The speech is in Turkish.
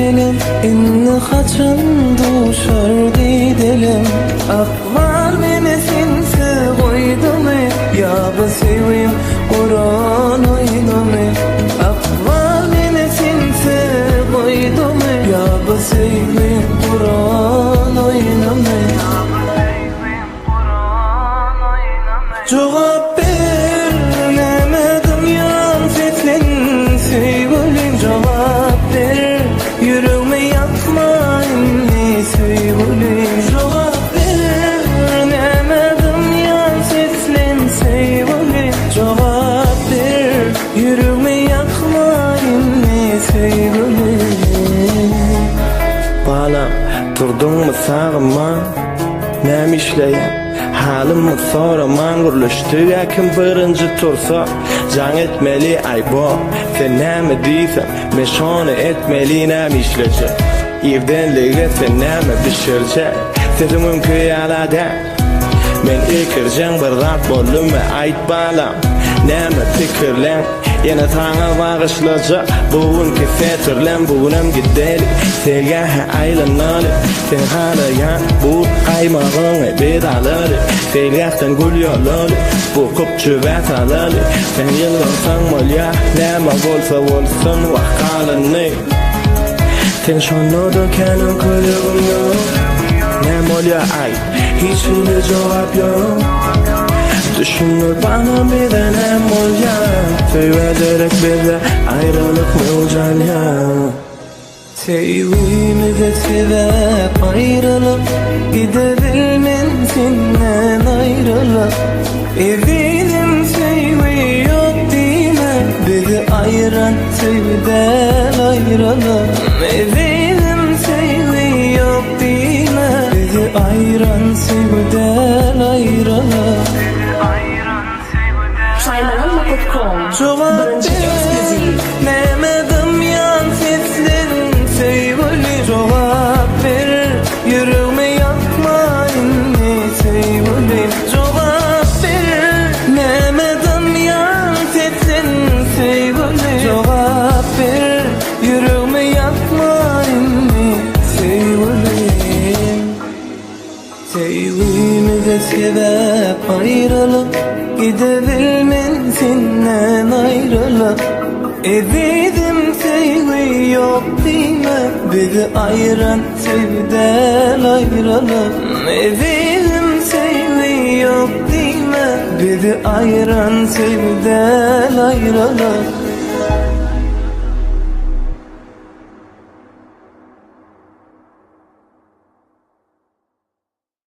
dilim, inni kaçan duşar dilim. Aklar meni sinsi koydum, ya bu sevim Kur'an oynamı. Aklar meni sinsi koydum, ya bu sevim Kur'an oynamı. Cevap vermedim yan seslen sevgilim, cevap ver yüreğimi yakma inni sevgilim. Cevap vermedim yan seslen sevgilim, cevap ver yüreğimi yakma inni sevgilim. Balam durdun mu sağıma, nem işleyen halimni soraman, guruluştu yakin birinci tursa can etmeli ay bo. Sen näme diýsen men şonu etmeli, näme işleje evdenlige sen näme pişirje. Sezimim kıyalada men ikirjen bir rat boldum ve ayt balam näme pikirlen. Yana taňa bagışlaja bugunky setirlen, bugunam gideli sevgihe aylanaly. Sen halayan bu aymağıňy bedalaly, sevgihden gül ýolaly, bu köpçü wätalaly. Sen ýylgyrsaň bolýa, näme bolsa bolsun wakalyny. Sen şonu dökenim kulübümde, näme bolýa ay, hiç bir jogap ýok. Düşünür bana birden hem olya, severek bize ayrılık mı olacak? Sevgimize sebep ayrılık, gidebilmen senden ayrılık. Eminim sevgi yok değil mi? Bizi ayıran sevgiden ayrılık. Eminim sevgi yok değil mi? Bizi ayıran sevgiden ayrılık. Cevap vermedim yan seslerin sevgili, cevap ver yüreğimi yakma inni sevgilim. Cevap vermedim yan seslerin sevgili, cevap ver yüreğimi yakma inni sevgilim. Sevgimize sebep ayrılık, gidebilmen senden ayrılık. Evidim sevgi yok değil mi? Bizi ayıran sevgiden ayrılık. Evidim sevgi yok değil mi? Bizi ayıran sevgiden ayrılık.